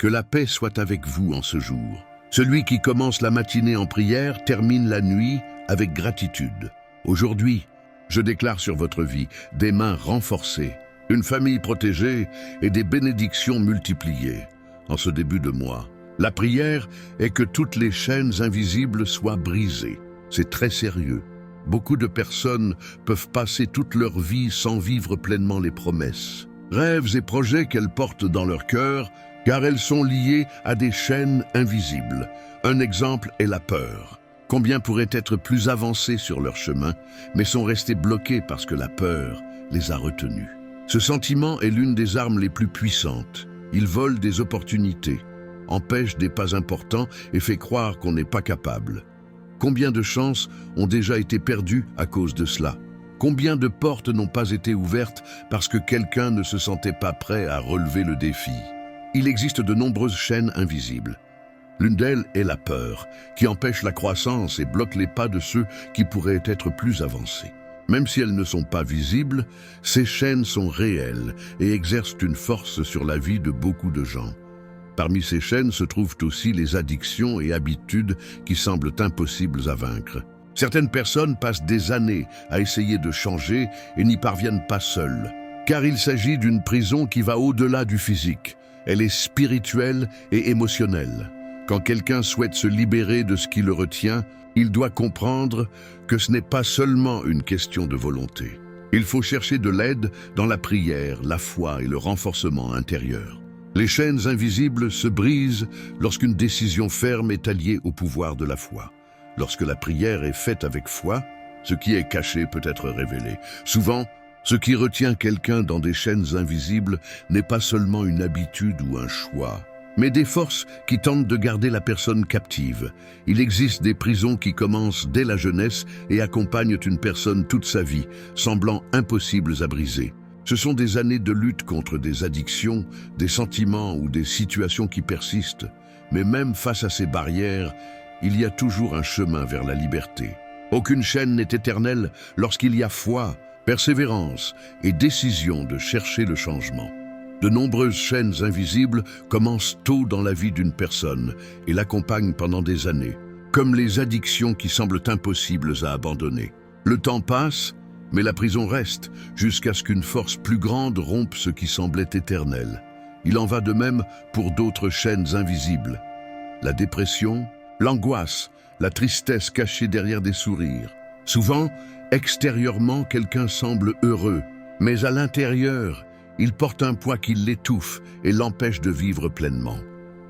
Que la paix soit avec vous en ce jour. Celui qui commence la matinée en prière termine la nuit avec gratitude. Aujourd'hui, je déclare sur votre vie des mains renforcées, une famille protégée et des bénédictions multipliées. En ce début de mois, la prière est que toutes les chaînes invisibles soient brisées. C'est très sérieux. Beaucoup de personnes peuvent passer toute leur vie sans vivre pleinement les promesses, rêves et projets qu'elles portent dans leur cœur, car elles sont liées à des chaînes invisibles. Un exemple est la peur. Combien pourraient être plus avancés sur leur chemin, mais sont restés bloqués parce que la peur les a retenus. Ce sentiment est l'une des armes les plus puissantes. Il vole des opportunités, empêche des pas importants et fait croire qu'on n'est pas capable. Combien de chances ont déjà été perdues à cause de cela? Combien de portes n'ont pas été ouvertes parce que quelqu'un ne se sentait pas prêt à relever le défi? Il existe de nombreuses chaînes invisibles. L'une d'elles est la peur, qui empêche la croissance et bloque les pas de ceux qui pourraient être plus avancés. Même si elles ne sont pas visibles, ces chaînes sont réelles et exercent une force sur la vie de beaucoup de gens. Parmi ces chaînes se trouvent aussi les addictions et habitudes qui semblent impossibles à vaincre. Certaines personnes passent des années à essayer de changer et n'y parviennent pas seules, car il s'agit d'une prison qui va au-delà du physique. Elle est spirituelle et émotionnelle. Quand quelqu'un souhaite se libérer de ce qui le retient, il doit comprendre que ce n'est pas seulement une question de volonté. Il faut chercher de l'aide dans la prière, la foi et le renforcement intérieur. Les chaînes invisibles se brisent lorsqu'une décision ferme est alliée au pouvoir de la foi. Lorsque la prière est faite avec foi, ce qui est caché peut être révélé. Souvent, ce qui retient quelqu'un dans des chaînes invisibles n'est pas seulement une habitude ou un choix, mais des forces qui tentent de garder la personne captive. Il existe des prisons qui commencent dès la jeunesse et accompagnent une personne toute sa vie, semblant impossibles à briser. Ce sont des années de lutte contre des addictions, des sentiments ou des situations qui persistent. Mais même face à ces barrières, il y a toujours un chemin vers la liberté. Aucune chaîne n'est éternelle lorsqu'il y a foi, persévérance et décision de chercher le changement. De nombreuses chaînes invisibles commencent tôt dans la vie d'une personne et l'accompagnent pendant des années, comme les addictions qui semblent impossibles à abandonner. Le temps passe, mais la prison reste, jusqu'à ce qu'une force plus grande rompe ce qui semblait éternel. Il en va de même pour d'autres chaînes invisibles. La dépression, l'angoisse, la tristesse cachée derrière des sourires. Souvent, extérieurement, quelqu'un semble heureux, mais à l'intérieur, il porte un poids qui l'étouffe et l'empêche de vivre pleinement.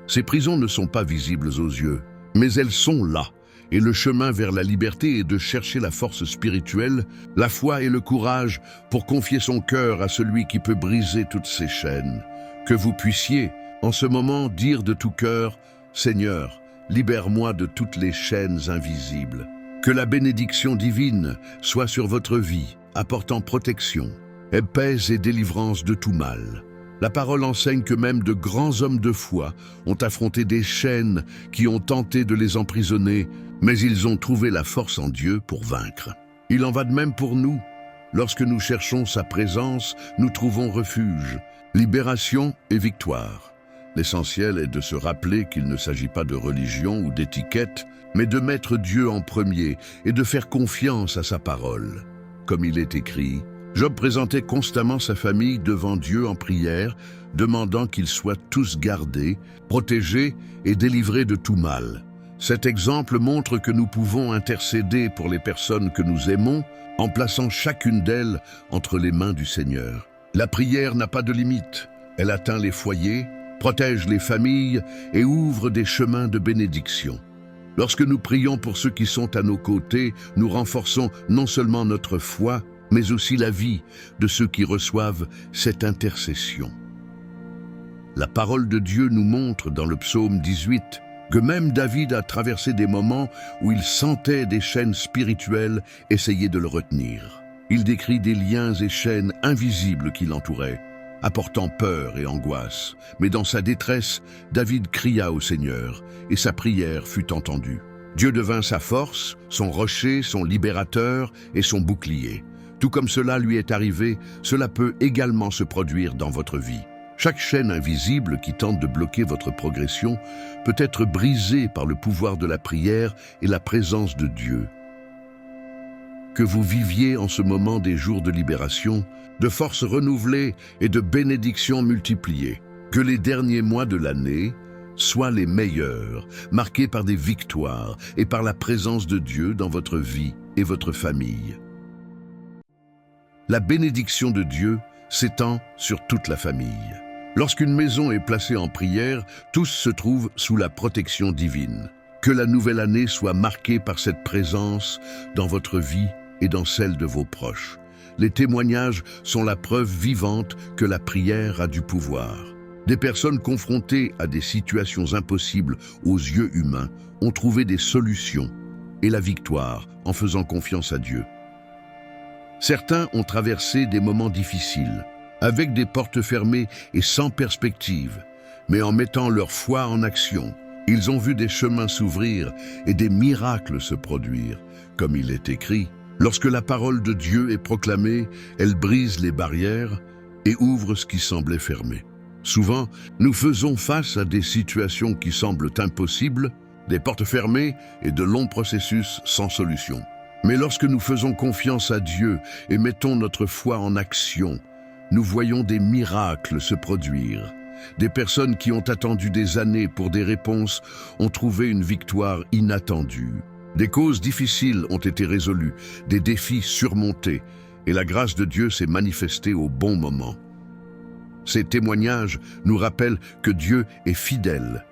Ces prisons ne sont pas visibles aux yeux, mais elles sont là. Et le chemin vers la liberté est de chercher la force spirituelle, la foi et le courage pour confier son cœur à celui qui peut briser toutes ces chaînes. Que vous puissiez, en ce moment, dire de tout cœur, « Seigneur, libère-moi de toutes les chaînes invisibles. » Que la bénédiction divine soit sur votre vie, apportant protection, paix et délivrance de tout mal. La parole enseigne que même de grands hommes de foi ont affronté des chaînes qui ont tenté de les emprisonner, mais ils ont trouvé la force en Dieu pour vaincre. Il en va de même pour nous. Lorsque nous cherchons sa présence, nous trouvons refuge, libération et victoire. L'essentiel est de se rappeler qu'il ne s'agit pas de religion ou d'étiquette, mais de mettre Dieu en premier et de faire confiance à sa parole. Comme il est écrit, Job présentait constamment sa famille devant Dieu en prière, demandant qu'ils soient tous gardés, protégés et délivrés de tout mal. Cet exemple montre que nous pouvons intercéder pour les personnes que nous aimons en plaçant chacune d'elles entre les mains du Seigneur. La prière n'a pas de limite. Elle atteint les foyers, protège les familles et ouvre des chemins de bénédiction. Lorsque nous prions pour ceux qui sont à nos côtés, nous renforçons non seulement notre foi, mais aussi la vie de ceux qui reçoivent cette intercession. La parole de Dieu nous montre dans le psaume 18 que même David a traversé des moments où il sentait des chaînes spirituelles essayer de le retenir. Il décrit des liens et chaînes invisibles qui l'entouraient, apportant peur et angoisse. Mais dans sa détresse, David cria au Seigneur, et sa prière fut entendue. Dieu devint sa force, son rocher, son libérateur et son bouclier. Tout comme cela lui est arrivé, cela peut également se produire dans votre vie. Chaque chaîne invisible qui tente de bloquer votre progression peut être brisée par le pouvoir de la prière et la présence de Dieu. Que vous viviez en ce moment des jours de libération, de forces renouvelées et de bénédictions multipliées. Que les derniers mois de l'année soient les meilleurs, marqués par des victoires et par la présence de Dieu dans votre vie et votre famille. La bénédiction de Dieu s'étend sur toute la famille. Lorsqu'une maison est placée en prière, tous se trouvent sous la protection divine. Que la nouvelle année soit marquée par cette présence dans votre vie et dans celle de vos proches. Les témoignages sont la preuve vivante que la prière a du pouvoir. Des personnes confrontées à des situations impossibles aux yeux humains ont trouvé des solutions et la victoire en faisant confiance à Dieu. Certains ont traversé des moments difficiles, avec des portes fermées et sans perspective, mais en mettant leur foi en action, ils ont vu des chemins s'ouvrir et des miracles se produire, comme il est écrit. Lorsque la parole de Dieu est proclamée, elle brise les barrières et ouvre ce qui semblait fermé. Souvent, nous faisons face à des situations qui semblent impossibles, des portes fermées et de longs processus sans solution. Mais lorsque nous faisons confiance à Dieu et mettons notre foi en action, nous voyons des miracles se produire. Des personnes qui ont attendu des années pour des réponses ont trouvé une victoire inattendue. Des causes difficiles ont été résolues, des défis surmontés, et la grâce de Dieu s'est manifestée au bon moment. Ces témoignages nous rappellent que Dieu est fidèle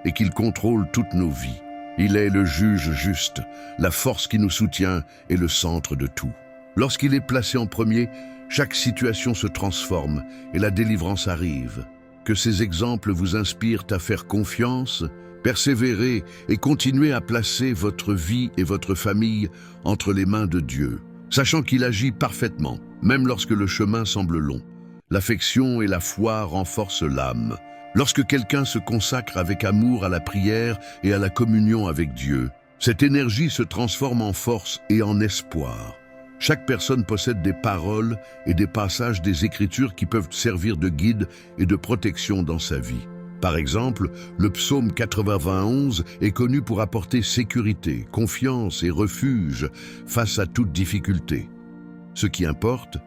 et qu'il contrôle toutes nos vies. Il est le juge juste, la force qui nous soutient et le centre de tout. Lorsqu'il est placé en premier, chaque situation se transforme et la délivrance arrive. Que ces exemples vous inspirent à faire confiance, persévérer et continuer à placer votre vie et votre famille entre les mains de Dieu, sachant qu'il agit parfaitement, même lorsque le chemin semble long. L'affection et la foi renforcent l'âme. Lorsque quelqu'un se consacre avec amour à la prière et à la communion avec Dieu, cette énergie se transforme en force et en espoir. Chaque personne possède des paroles et des passages des Écritures qui peuvent servir de guide et de protection dans sa vie. Par exemple, le psaume 91 est connu pour apporter sécurité, confiance et refuge face à toute difficulté. Ce qui importe,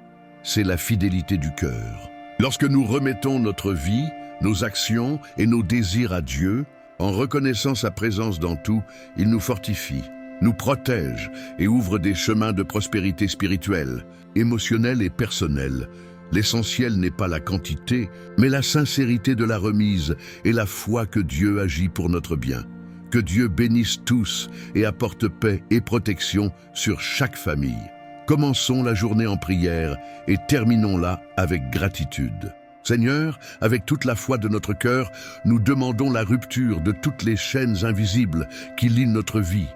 c'est la fidélité du cœur. Lorsque nous remettons notre vie, nos actions et nos désirs à Dieu, en reconnaissant sa présence dans tout, il nous fortifie, nous protège et ouvre des chemins de prospérité spirituelle, émotionnelle et personnelle. L'essentiel n'est pas la quantité, mais la sincérité de la remise et la foi que Dieu agit pour notre bien. Que Dieu bénisse tous et apporte paix et protection sur chaque famille. Commençons la journée en prière et terminons-la avec gratitude. Seigneur, avec toute la foi de notre cœur, nous demandons la rupture de toutes les chaînes invisibles qui lient notre vie,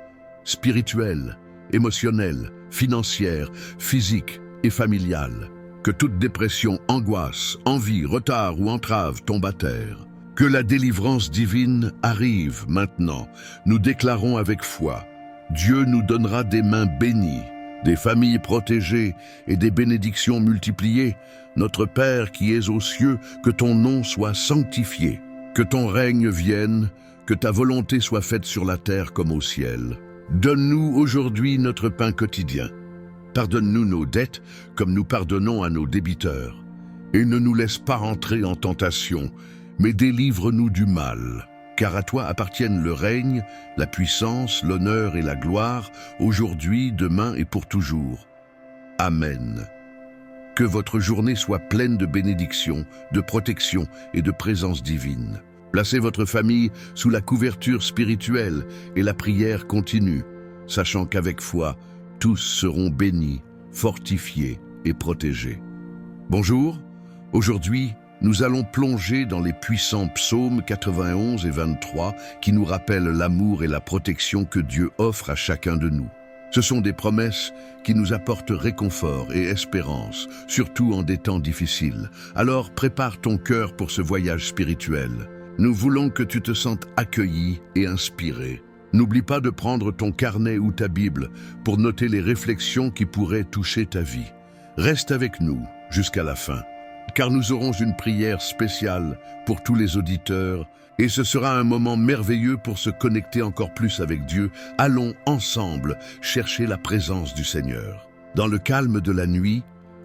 spirituelle, émotionnelle, financière, physique et familiale. Que toute dépression, angoisse, envie, retard ou entrave tombe à terre. Que la délivrance divine arrive maintenant. Nous déclarons avec foi. Dieu nous donnera des mains bénies, des familles protégées et des bénédictions multipliées. Notre Père qui es aux cieux, que ton nom soit sanctifié, que ton règne vienne, que ta volonté soit faite sur la terre comme au ciel. Donne-nous aujourd'hui notre pain quotidien. Pardonne-nous nos dettes comme nous pardonnons à nos débiteurs. Et ne nous laisse pas entrer en tentation, mais délivre-nous du mal. Car à toi appartiennent le règne, la puissance, l'honneur et la gloire, aujourd'hui, demain et pour toujours. Amen. Que votre journée soit pleine de bénédictions, de protection et de présence divine. Placez votre famille sous la couverture spirituelle et la prière continue, sachant qu'avec foi, tous seront bénis, fortifiés et protégés. Bonjour, aujourd'hui, nous allons plonger dans les puissants psaumes 91 et 23 qui nous rappellent l'amour et la protection que Dieu offre à chacun de nous. Ce sont des promesses qui nous apportent réconfort et espérance, surtout en des temps difficiles. Alors prépare ton cœur pour ce voyage spirituel. Nous voulons que tu te sentes accueilli et inspiré. N'oublie pas de prendre ton carnet ou ta Bible pour noter les réflexions qui pourraient toucher ta vie. Reste avec nous jusqu'à la fin. car nous aurons une prière spéciale pour tous les auditeurs, et ce sera un moment merveilleux pour se connecter encore plus avec Dieu. Allons ensemble chercher la présence du Seigneur. Dans le calme de la nuit,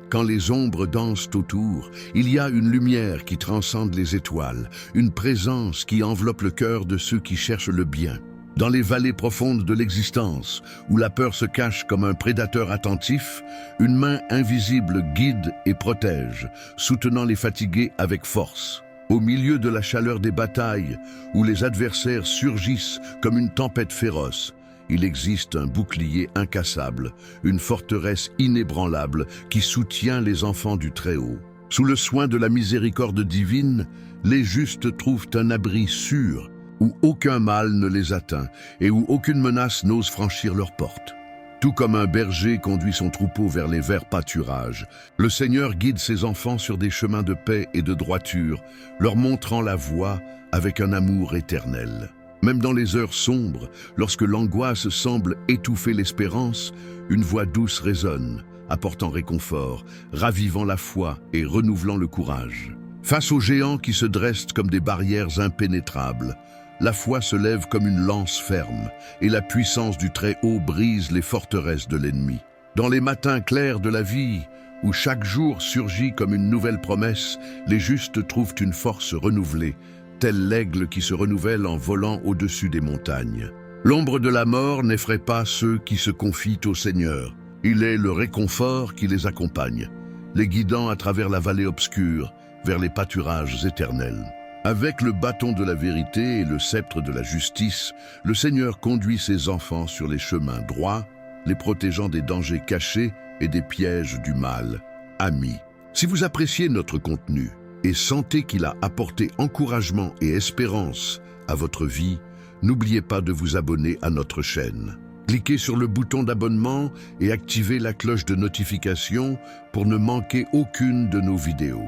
quand les ombres dansent autour, il y a une lumière qui transcende les étoiles, une présence qui enveloppe le cœur de ceux qui cherchent le bien. Dans les vallées profondes de l'existence, où la peur se cache comme un prédateur attentif, une main invisible guide et protège, soutenant les fatigués avec force. Au milieu de la chaleur des batailles, où les adversaires surgissent comme une tempête féroce, il existe un bouclier incassable, une forteresse inébranlable qui soutient les enfants du Très-Haut. Sous le soin de la miséricorde divine, les justes trouvent un abri sûr, où aucun mal ne les atteint et où aucune menace n'ose franchir leurs portes. Tout comme un berger conduit son troupeau vers les verts pâturages, le Seigneur guide ses enfants sur des chemins de paix et de droiture, leur montrant la voie avec un amour éternel. Même dans les heures sombres, lorsque l'angoisse semble étouffer l'espérance, une voix douce résonne, apportant réconfort, ravivant la foi et renouvelant le courage. Face aux géants qui se dressent comme des barrières impénétrables, la foi se lève comme une lance ferme, et la puissance du Très-Haut brise les forteresses de l'ennemi. Dans les matins clairs de la vie, où chaque jour surgit comme une nouvelle promesse, les justes trouvent une force renouvelée, tel l'aigle qui se renouvelle en volant au-dessus des montagnes. L'ombre de la mort n'effraie pas ceux qui se confient au Seigneur. Il est le réconfort qui les accompagne, les guidant à travers la vallée obscure, vers les pâturages éternels. Avec le bâton de la vérité et le sceptre de la justice, le Seigneur conduit ses enfants sur les chemins droits, les protégeant des dangers cachés et des pièges du mal. Amis, si vous appréciez notre contenu et sentez qu'il a apporté encouragement et espérance à votre vie, n'oubliez pas de vous abonner à notre chaîne. Cliquez sur le bouton d'abonnement et activez la cloche de notification pour ne manquer aucune de nos vidéos.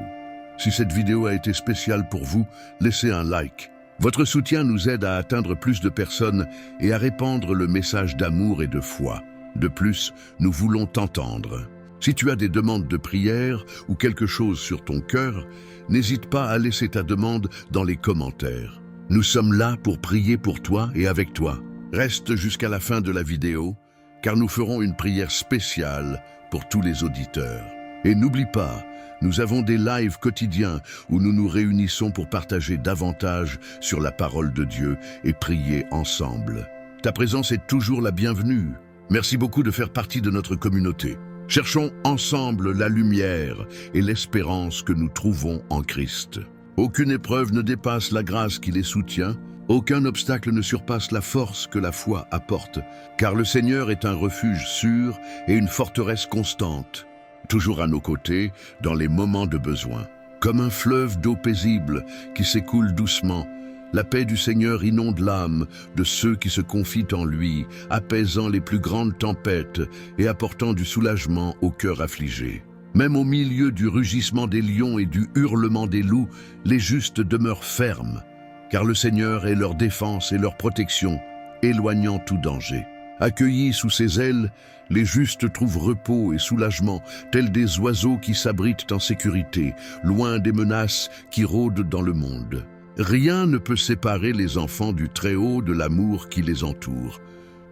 Si cette vidéo a été spéciale pour vous, laissez un like. Votre soutien nous aide à atteindre plus de personnes et à répandre le message d'amour et de foi. De plus, nous voulons t'entendre. Si tu as des demandes de prière ou quelque chose sur ton cœur, n'hésite pas à laisser ta demande dans les commentaires. Nous sommes là pour prier pour toi et avec toi. Reste jusqu'à la fin de la vidéo, car nous ferons une prière spéciale pour tous les auditeurs. Et n'oublie pas, nous avons des lives quotidiens où nous nous réunissons pour partager davantage sur la parole de Dieu et prier ensemble. Ta présence est toujours la bienvenue. Merci beaucoup de faire partie de notre communauté. Cherchons ensemble la lumière et l'espérance que nous trouvons en Christ. Aucune épreuve ne dépasse la grâce qui les soutient, aucun obstacle ne surpasse la force que la foi apporte, car le Seigneur est un refuge sûr et une forteresse constante, toujours à nos côtés dans les moments de besoin. Comme un fleuve d'eau paisible qui s'écoule doucement, la paix du Seigneur inonde l'âme de ceux qui se confient en lui, apaisant les plus grandes tempêtes et apportant du soulagement au cœur affligé. Même au milieu du rugissement des lions et du hurlement des loups, les justes demeurent fermes, car le Seigneur est leur défense et leur protection, éloignant tout danger. Accueillis sous ses ailes, les justes trouvent repos et soulagement, tels des oiseaux qui s'abritent en sécurité, loin des menaces qui rôdent dans le monde. Rien ne peut séparer les enfants du Très-Haut de l'amour qui les entoure.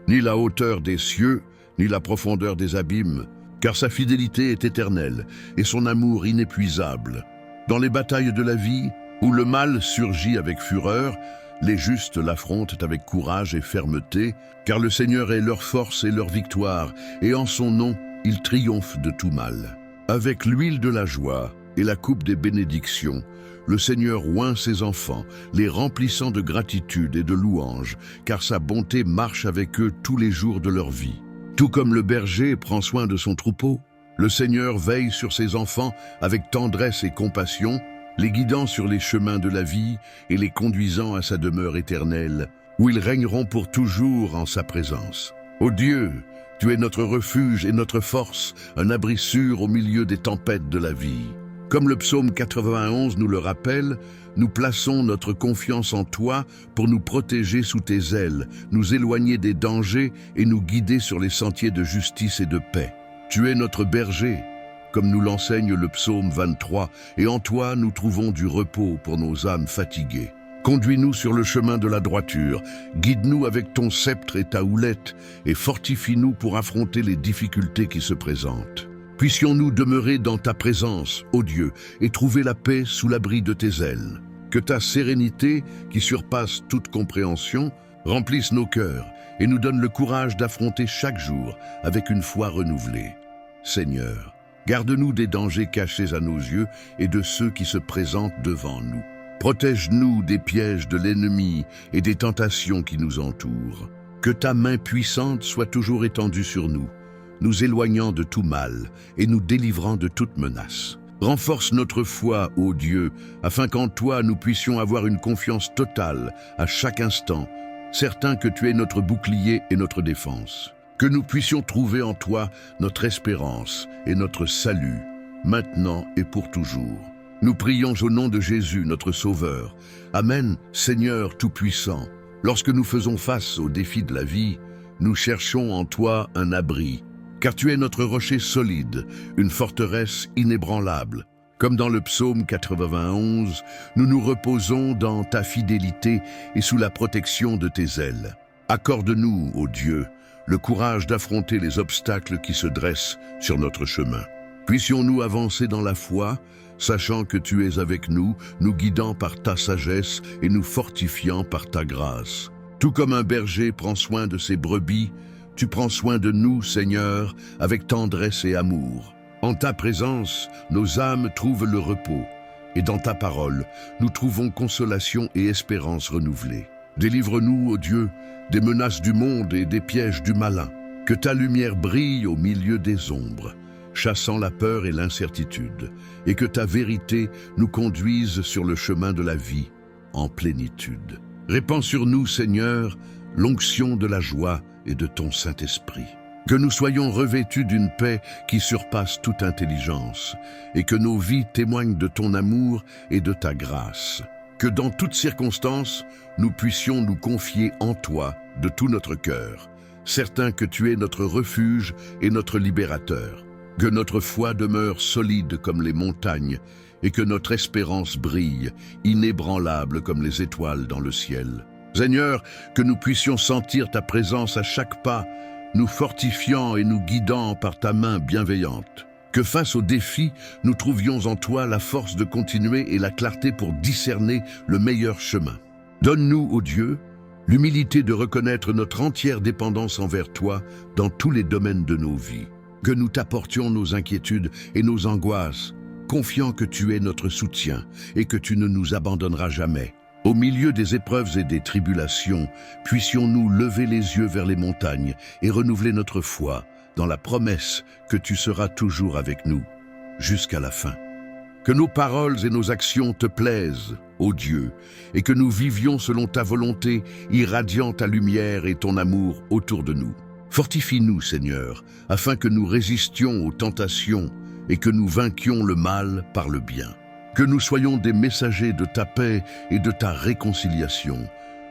Ni la hauteur des cieux, ni la profondeur des abîmes, car sa fidélité est éternelle et son amour inépuisable. Dans les batailles de la vie, où le mal surgit avec fureur, les justes l'affrontent avec courage et fermeté, car le Seigneur est leur force et leur victoire, et en son nom, ils triomphent de tout mal. Avec l'huile de la joie et la coupe des bénédictions, le Seigneur oint ses enfants, les remplissant de gratitude et de louanges, car sa bonté marche avec eux tous les jours de leur vie. Tout comme le berger prend soin de son troupeau, le Seigneur veille sur ses enfants avec tendresse et compassion, les guidant sur les chemins de la vie et les conduisant à sa demeure éternelle, où ils régneront pour toujours en sa présence. Ô Dieu, tu es notre refuge et notre force, un abri sûr au milieu des tempêtes de la vie. Comme le psaume 91 nous le rappelle, nous plaçons notre confiance en toi pour nous protéger sous tes ailes, nous éloigner des dangers et nous guider sur les sentiers de justice et de paix. Tu es notre berger. comme nous l'enseigne le psaume 23, et en toi nous trouvons du repos pour nos âmes fatiguées. Conduis-nous sur le chemin de la droiture, guide-nous avec ton sceptre et ta houlette, et fortifie-nous pour affronter les difficultés qui se présentent. Puissions-nous demeurer dans ta présence, ô Dieu, et trouver la paix sous l'abri de tes ailes. Que ta sérénité, qui surpasse toute compréhension, remplisse nos cœurs et nous donne le courage d'affronter chaque jour avec une foi renouvelée. Seigneur, garde-nous des dangers cachés à nos yeux et de ceux qui se présentent devant nous. Protège-nous des pièges de l'ennemi et des tentations qui nous entourent. Que ta main puissante soit toujours étendue sur nous, nous éloignant de tout mal et nous délivrant de toute menace. Renforce notre foi, ô Dieu, afin qu'en toi nous puissions avoir une confiance totale à chaque instant, certains que tu es notre bouclier et notre défense. Que nous puissions trouver en toi notre espérance et notre salut, maintenant et pour toujours. Nous prions au nom de Jésus, notre Sauveur. Amen, Seigneur Tout-Puissant. Lorsque nous faisons face aux défis de la vie, nous cherchons en toi un abri, car tu es notre rocher solide, une forteresse inébranlable. Comme dans le psaume 91, nous nous reposons dans ta fidélité et sous la protection de tes ailes. Accorde-nous, ô Dieu, le courage d'affronter les obstacles qui se dressent sur notre chemin. Puissions-nous avancer dans la foi, sachant que tu es avec nous, nous guidant par ta sagesse et nous fortifiant par ta grâce. Tout comme un berger prend soin de ses brebis, tu prends soin de nous, Seigneur, avec tendresse et amour. En ta présence, nos âmes trouvent le repos, et dans ta parole, nous trouvons consolation et espérance renouvelée. Délivre-nous, ô Dieu, des menaces du monde et des pièges du malin. Que ta lumière brille au milieu des ombres, chassant la peur et l'incertitude, et que ta vérité nous conduise sur le chemin de la vie, en plénitude. Répands sur nous, Seigneur, l'onction de la joie et de ton Saint-Esprit. Que nous soyons revêtus d'une paix qui surpasse toute intelligence, et que nos vies témoignent de ton amour et de ta grâce. Que dans toutes circonstances, nous puissions nous confier en toi de tout notre cœur, certains que tu es notre refuge et notre libérateur. Que notre foi demeure solide comme les montagnes, et que notre espérance brille, inébranlable comme les étoiles dans le ciel. Seigneur, que nous puissions sentir ta présence à chaque pas, nous fortifiant et nous guidant par ta main bienveillante. Que face aux défis, nous trouvions en toi la force de continuer et la clarté pour discerner le meilleur chemin. Donne-nous, ô Dieu, l'humilité de reconnaître notre entière dépendance envers toi dans tous les domaines de nos vies. Que nous t'apportions nos inquiétudes et nos angoisses, confiant que tu es notre soutien et que tu ne nous abandonneras jamais. Au milieu des épreuves et des tribulations, puissions-nous lever les yeux vers les montagnes et renouveler notre foi dans la promesse que tu seras toujours avec nous, jusqu'à la fin. Que nos paroles et nos actions te plaisent, ô Dieu, et que nous vivions selon ta volonté, irradiant ta lumière et ton amour autour de nous. Fortifie-nous, Seigneur, afin que nous résistions aux tentations et que nous vainquions le mal par le bien. Que nous soyons des messagers de ta paix et de ta réconciliation,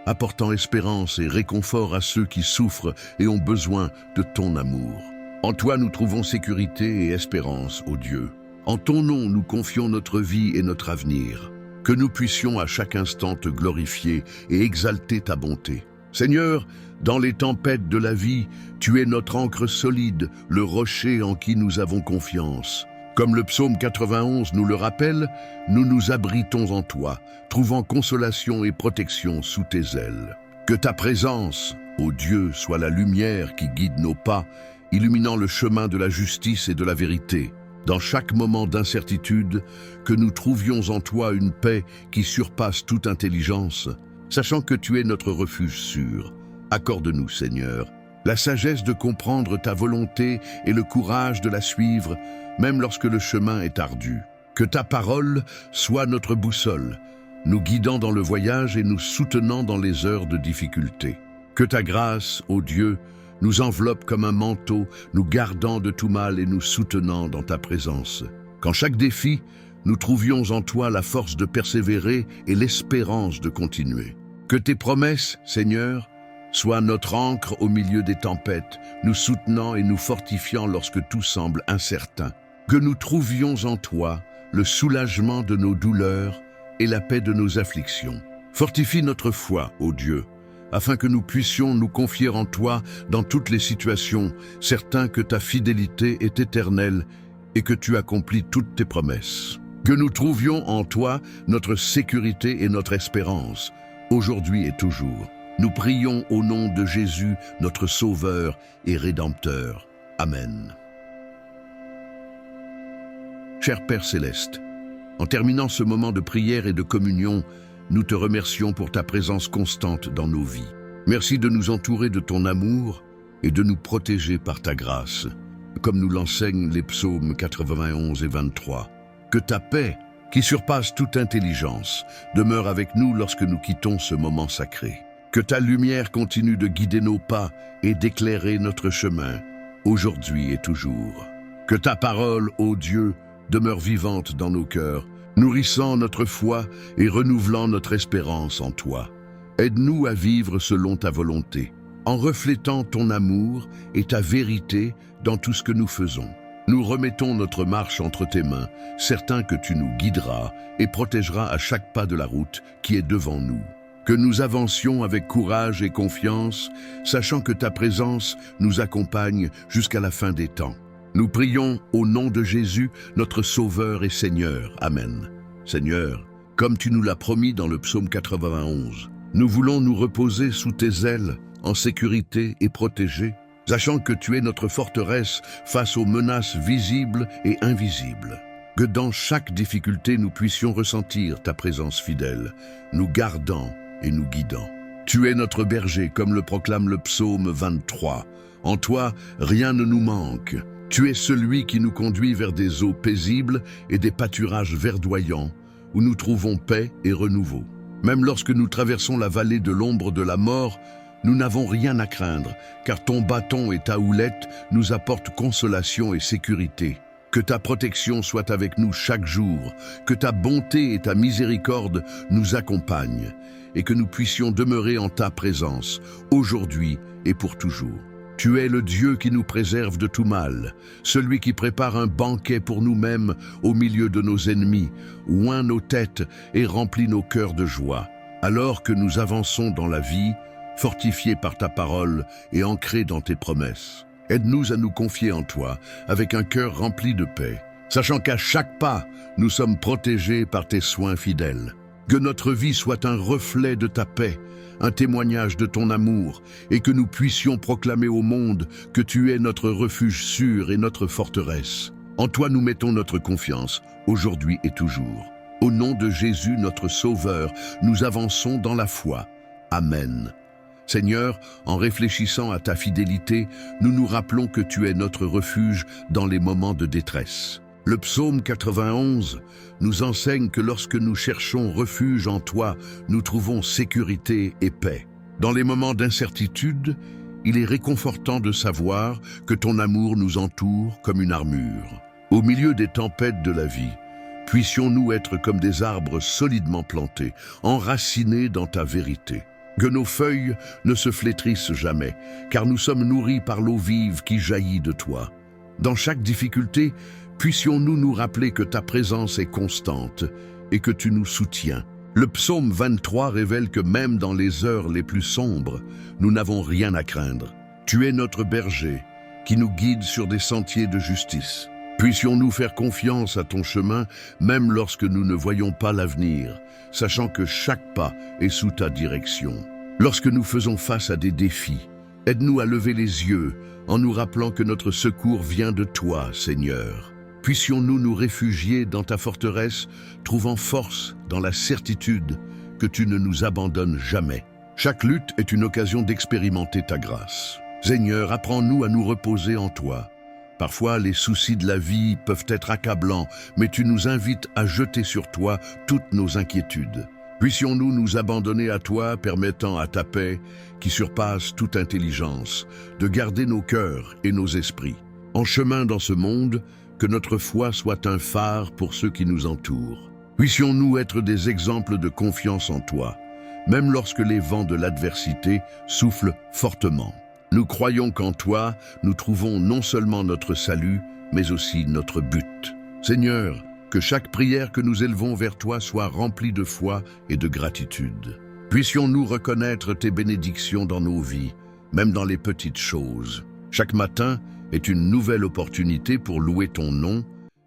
apportant espérance et réconfort à ceux qui souffrent et ont besoin de ton amour. En toi nous trouvons sécurité et espérance, ô Dieu. En ton nom nous confions notre vie et notre avenir. Que nous puissions à chaque instant te glorifier et exalter ta bonté. Seigneur, dans les tempêtes de la vie, tu es notre ancre solide, le rocher en qui nous avons confiance. Comme le psaume 91 nous le rappelle, nous nous abritons en toi, trouvant consolation et protection sous tes ailes. Que ta présence, ô Dieu, soit la lumière qui guide nos pas, illuminant le chemin de la justice et de la vérité. Dans chaque moment d'incertitude, que nous trouvions en toi une paix qui surpasse toute intelligence, sachant que tu es notre refuge sûr. Accorde-nous, Seigneur, la sagesse de comprendre ta volonté et le courage de la suivre, même lorsque le chemin est ardu. Que ta parole soit notre boussole, nous guidant dans le voyage et nous soutenant dans les heures de difficulté. Que ta grâce, ô Dieu, nous enveloppe comme un manteau, nous gardant de tout mal et nous soutenant dans ta présence. Qu'en chaque défi, nous trouvions en toi la force de persévérer et l'espérance de continuer. Que tes promesses, Seigneur, soient notre ancre au milieu des tempêtes, nous soutenant et nous fortifiant lorsque tout semble incertain. Que nous trouvions en toi le soulagement de nos douleurs et la paix de nos afflictions. Fortifie notre foi, ô Dieu, afin que nous puissions nous confier en toi dans toutes les situations, certains que ta fidélité est éternelle et que tu accomplis toutes tes promesses. Que nous trouvions en toi notre sécurité et notre espérance, aujourd'hui et toujours. Nous prions au nom de Jésus, notre Sauveur et Rédempteur. Amen. Cher Père Céleste, en terminant ce moment de prière et de communion, nous te remercions pour ta présence constante dans nos vies. Merci de nous entourer de ton amour et de nous protéger par ta grâce, comme nous l'enseignent les psaumes 91 et 23. Que ta paix, qui surpasse toute intelligence, demeure avec nous lorsque nous quittons ce moment sacré. Que ta lumière continue de guider nos pas et d'éclairer notre chemin, aujourd'hui et toujours. Que ta parole, ô Dieu, demeure vivante dans nos cœurs, nourrissant notre foi et renouvelant notre espérance en toi. Aide-nous à vivre selon ta volonté, en reflétant ton amour et ta vérité dans tout ce que nous faisons. Nous remettons notre marche entre tes mains, certains que tu nous guideras et protégeras à chaque pas de la route qui est devant nous. Que nous avancions avec courage et confiance, sachant que ta présence nous accompagne jusqu'à la fin des temps. Nous prions au nom de Jésus, notre Sauveur et Seigneur. Amen. Seigneur, comme tu nous l'as promis dans le psaume 91, nous voulons nous reposer sous tes ailes, en sécurité et protégés, sachant que tu es notre forteresse face aux menaces visibles et invisibles. Que dans chaque difficulté nous puissions ressentir ta présence fidèle, nous gardant et nous guidant. Tu es notre berger, comme le proclame le psaume 23. En toi, rien ne nous manque. Tu es celui qui nous conduit vers des eaux paisibles et des pâturages verdoyants, où nous trouvons paix et renouveau. Même lorsque nous traversons la vallée de l'ombre de la mort, nous n'avons rien à craindre, car ton bâton et ta houlette nous apportent consolation et sécurité. Que ta protection soit avec nous chaque jour, que ta bonté et ta miséricorde nous accompagnent, et que nous puissions demeurer en ta présence, aujourd'hui et pour toujours. Tu es le Dieu qui nous préserve de tout mal, celui qui prépare un banquet pour nous-mêmes au milieu de nos ennemis, oint nos têtes et remplit nos cœurs de joie. Alors que nous avançons dans la vie, fortifiés par ta parole et ancrés dans tes promesses. Aide-nous à nous confier en toi, avec un cœur rempli de paix, sachant qu'à chaque pas, nous sommes protégés par tes soins fidèles. Que notre vie soit un reflet de ta paix, un témoignage de ton amour, et que nous puissions proclamer au monde que tu es notre refuge sûr et notre forteresse. En toi nous mettons notre confiance, aujourd'hui et toujours. Au nom de Jésus, notre Sauveur, nous avançons dans la foi. Amen. Seigneur, en réfléchissant à ta fidélité, nous nous rappelons que tu es notre refuge dans les moments de détresse. Le psaume 91 nous enseigne que lorsque nous cherchons refuge en toi, nous trouvons sécurité et paix. Dans les moments d'incertitude, il est réconfortant de savoir que ton amour nous entoure comme une armure. Au milieu des tempêtes de la vie, puissions-nous être comme des arbres solidement plantés, enracinés dans ta vérité. Que nos feuilles ne se flétrissent jamais, car nous sommes nourris par l'eau vive qui jaillit de toi. Dans chaque difficulté, puissions-nous nous rappeler que ta présence est constante et que tu nous soutiens. Le psaume 23 révèle que même dans les heures les plus sombres, nous n'avons rien à craindre. Tu es notre berger, qui nous guide sur des sentiers de justice. Puissions-nous faire confiance à ton chemin, même lorsque nous ne voyons pas l'avenir, sachant que chaque pas est sous ta direction. Lorsque nous faisons face à des défis, aide-nous à lever les yeux en nous rappelant que notre secours vient de toi, Seigneur. Puissions-nous nous réfugier dans ta forteresse, trouvant force dans la certitude que tu ne nous abandonnes jamais. Chaque lutte est une occasion d'expérimenter ta grâce. Seigneur, apprends-nous à nous reposer en toi. Parfois, les soucis de la vie peuvent être accablants, mais tu nous invites à jeter sur toi toutes nos inquiétudes. Puissions-nous nous abandonner à toi, permettant à ta paix, qui surpasse toute intelligence, de garder nos cœurs et nos esprits. En chemin dans ce monde, que notre foi soit un phare pour ceux qui nous entourent. Puissions-nous être des exemples de confiance en toi, même lorsque les vents de l'adversité soufflent fortement. Nous croyons qu'en toi, nous trouvons non seulement notre salut, mais aussi notre but. Seigneur, que chaque prière que nous élevons vers toi soit remplie de foi et de gratitude. Puissions-nous reconnaître tes bénédictions dans nos vies, même dans les petites choses. Chaque matin est une nouvelle opportunité pour louer ton nom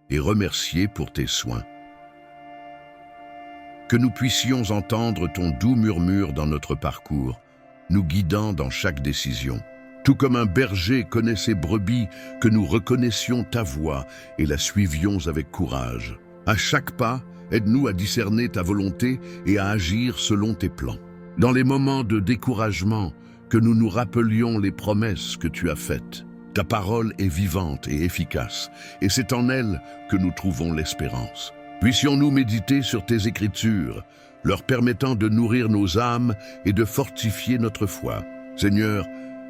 et remercier pour tes soins. Que nous puissions entendre ton doux murmure dans notre parcours, nous guidant dans chaque décision. Tout comme un berger connaît ses brebis, que nous reconnaissions ta voix et la suivions avec courage. À chaque pas, aide-nous à discerner ta volonté et à agir selon tes plans. Dans les moments de découragement, que nous nous rappelions les promesses que tu as faites. Ta parole est vivante et efficace, et c'est en elle que nous trouvons l'espérance. Puissions-nous méditer sur tes Écritures, leur permettant de nourrir nos âmes et de fortifier notre foi. Seigneur,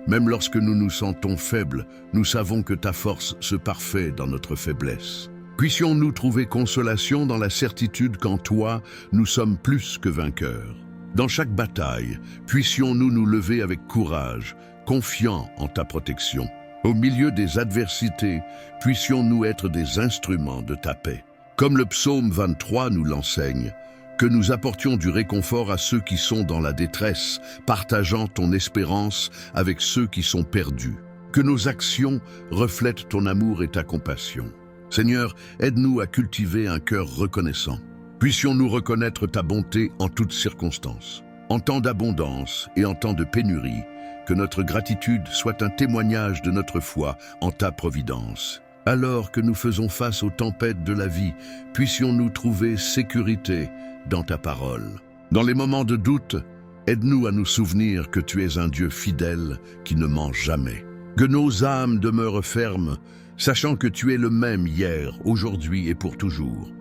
même lorsque nous nous sentons faibles, nous savons que ta force se parfait dans notre faiblesse. Puissions-nous trouver consolation dans la certitude qu'en toi, nous sommes plus que vainqueurs. Dans chaque bataille, puissions-nous nous lever avec courage, confiants en ta protection. Au milieu des adversités, puissions-nous être des instruments de ta paix. Comme le psaume 23 nous l'enseigne, que nous apportions du réconfort à ceux qui sont dans la détresse, partageant ton espérance avec ceux qui sont perdus. Que nos actions reflètent ton amour et ta compassion. Seigneur, aide-nous à cultiver un cœur reconnaissant. Puissions-nous reconnaître ta bonté en toutes circonstances. En temps d'abondance et en temps de pénurie, que notre gratitude soit un témoignage de notre foi en ta providence. Alors que nous faisons face aux tempêtes de la vie, puissions-nous trouver sécurité dans ta parole. Dans les moments de doute, aide-nous à nous souvenir que tu es un Dieu fidèle qui ne ment jamais. Que nos âmes demeurent fermes, sachant que tu es le même hier, aujourd'hui et pour toujours.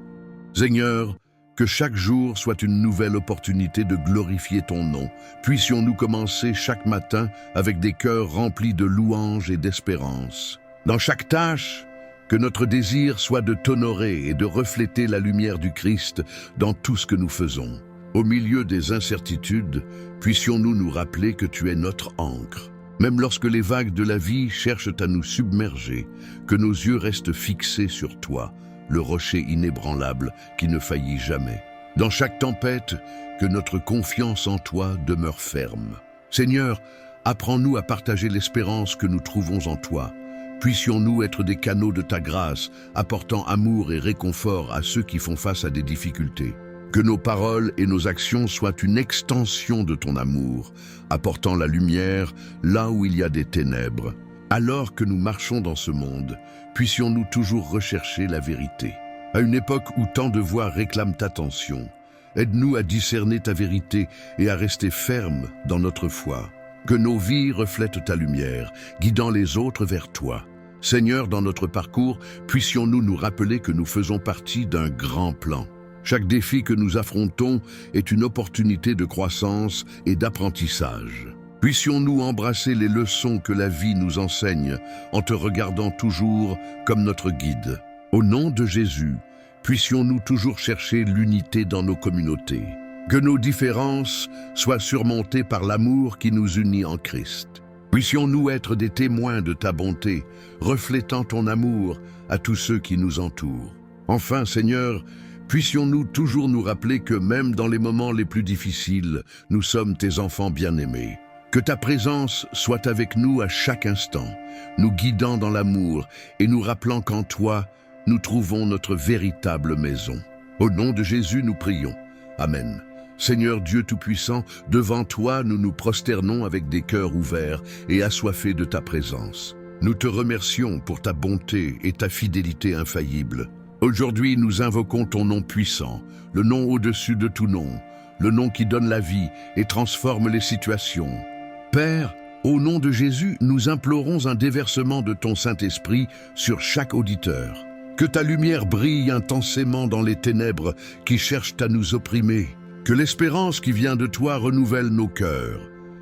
Seigneur, que chaque jour soit une nouvelle opportunité de glorifier ton nom. Puissions-nous commencer chaque matin avec des cœurs remplis de louanges et d'espérance. Dans chaque tâche, que notre désir soit de t'honorer et de refléter la lumière du Christ dans tout ce que nous faisons. Au milieu des incertitudes, puissions-nous nous rappeler que tu es notre ancre. Même lorsque les vagues de la vie cherchent à nous submerger, que nos yeux restent fixés sur toi, le rocher inébranlable qui ne faillit jamais. Dans chaque tempête, que notre confiance en toi demeure ferme. Seigneur, apprends-nous à partager l'espérance que nous trouvons en toi. Puissions-nous être des canaux de ta grâce, apportant amour et réconfort à ceux qui font face à des difficultés. Que nos paroles et nos actions soient une extension de ton amour, apportant la lumière là où il y a des ténèbres. Alors que nous marchons dans ce monde, puissions-nous toujours rechercher la vérité. À une époque où tant de voix réclament ta attention, aide-nous à discerner ta vérité et à rester fermes dans notre foi. Que nos vies reflètent ta lumière, guidant les autres vers toi. Seigneur, dans notre parcours, puissions-nous nous rappeler que nous faisons partie d'un grand plan. Chaque défi que nous affrontons est une opportunité de croissance et d'apprentissage. Puissions-nous embrasser les leçons que la vie nous enseigne en te regardant toujours comme notre guide. Au nom de Jésus, puissions-nous toujours chercher l'unité dans nos communautés. Que nos différences soient surmontées par l'amour qui nous unit en Christ. Puissions-nous être des témoins de ta bonté, reflétant ton amour à tous ceux qui nous entourent. Enfin, Seigneur, puissions-nous toujours nous rappeler que même dans les moments les plus difficiles, nous sommes tes enfants bien-aimés. Que ta présence soit avec nous à chaque instant, nous guidant dans l'amour et nous rappelant qu'en toi, nous trouvons notre véritable maison. Au nom de Jésus, nous prions. Amen. Seigneur Dieu Tout-Puissant, devant toi, nous nous prosternons avec des cœurs ouverts et assoiffés de ta présence. Nous te remercions pour ta bonté et ta fidélité infaillible. Aujourd'hui, nous invoquons ton nom puissant, le nom au-dessus de tout nom, le nom qui donne la vie et transforme les situations. Père, au nom de Jésus, nous implorons un déversement de ton Saint-Esprit sur chaque auditeur. Que ta lumière brille intensément dans les ténèbres qui cherchent à nous opprimer. Que l'espérance qui vient de toi renouvelle nos cœurs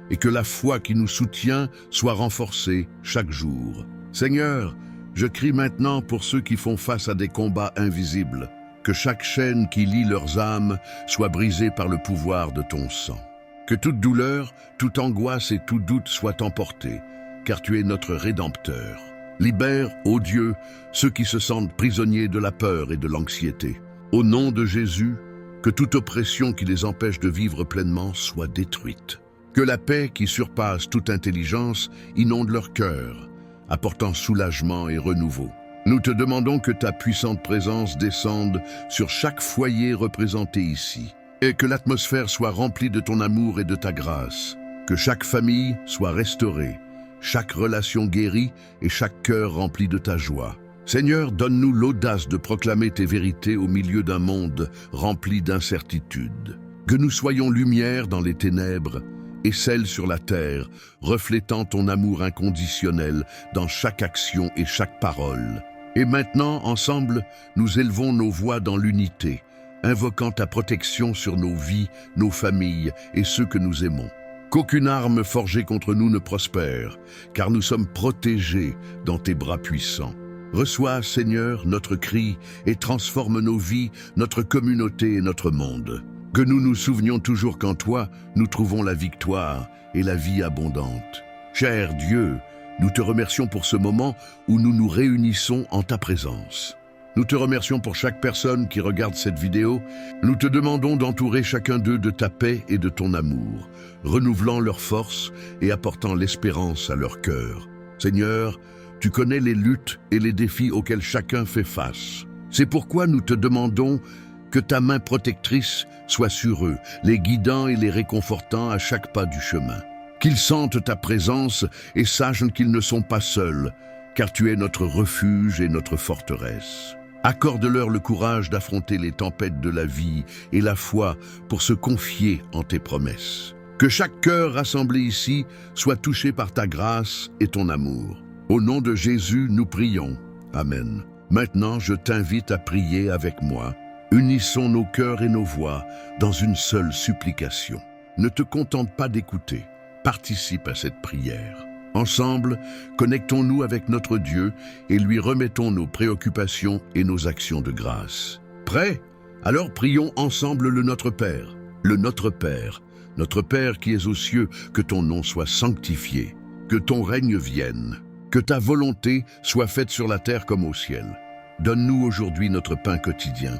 et que la foi qui nous soutient soit renforcée chaque jour. Seigneur, je crie maintenant pour ceux qui font face à des combats invisibles. Que chaque chaîne qui lie leurs âmes soit brisée par le pouvoir de ton sang. Que toute douleur, toute angoisse et tout doute soient emportés, car tu es notre Rédempteur. Libère, ô Dieu, ceux qui se sentent prisonniers de la peur et de l'anxiété. Au nom de Jésus, que toute oppression qui les empêche de vivre pleinement soit détruite. Que la paix qui surpasse toute intelligence inonde leur cœur, apportant soulagement et renouveau. Nous te demandons que ta puissante présence descende sur chaque foyer représenté ici, et que l'atmosphère soit remplie de ton amour et de ta grâce, que chaque famille soit restaurée, chaque relation guérie et chaque cœur rempli de ta joie. Seigneur, donne-nous l'audace de proclamer tes vérités au milieu d'un monde rempli d'incertitudes. Que nous soyons lumière dans les ténèbres et sel sur la terre, reflétant ton amour inconditionnel dans chaque action et chaque parole. Et maintenant, ensemble, nous élevons nos voix dans l'unité, invoquant ta protection sur nos vies, nos familles et ceux que nous aimons. Qu'aucune arme forgée contre nous ne prospère, car nous sommes protégés dans tes bras puissants. Reçois, Seigneur, notre cri et transforme nos vies, notre communauté et notre monde. Que nous nous souvenions toujours qu'en toi, nous trouvons la victoire et la vie abondante. Cher Dieu, nous te remercions pour ce moment où nous nous réunissons en ta présence. Nous te remercions pour chaque personne qui regarde cette vidéo. Nous te demandons d'entourer chacun d'eux de ta paix et de ton amour, renouvelant leur force et apportant l'espérance à leur cœur. Seigneur, tu connais les luttes et les défis auxquels chacun fait face. C'est pourquoi nous te demandons que ta main protectrice soit sur eux, les guidant et les réconfortant à chaque pas du chemin. Qu'ils sentent ta présence et sachent qu'ils ne sont pas seuls, car tu es notre refuge et notre forteresse. Accorde-leur le courage d'affronter les tempêtes de la vie et la foi pour se confier en tes promesses. Que chaque cœur rassemblé ici soit touché par ta grâce et ton amour. Au nom de Jésus, nous prions. Amen. Maintenant, je t'invite à prier avec moi. Unissons nos cœurs et nos voix dans une seule supplication. Ne te contente pas d'écouter, participe à cette prière. Ensemble, connectons-nous avec notre Dieu et lui remettons nos préoccupations et nos actions de grâce. Prêts? Alors prions ensemble le Notre Père. Le Notre Père qui es aux cieux, que ton nom soit sanctifié, que ton règne vienne, que ta volonté soit faite sur la terre comme au ciel. Donne-nous aujourd'hui notre pain quotidien.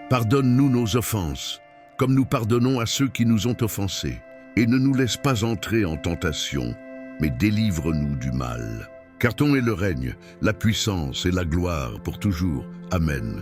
Pardonne-nous nos offenses, comme nous pardonnons à ceux qui nous ont offensés. Et ne nous laisse pas entrer en tentation, mais délivre-nous du mal. Car ton est le règne, la puissance et la gloire pour toujours. Amen.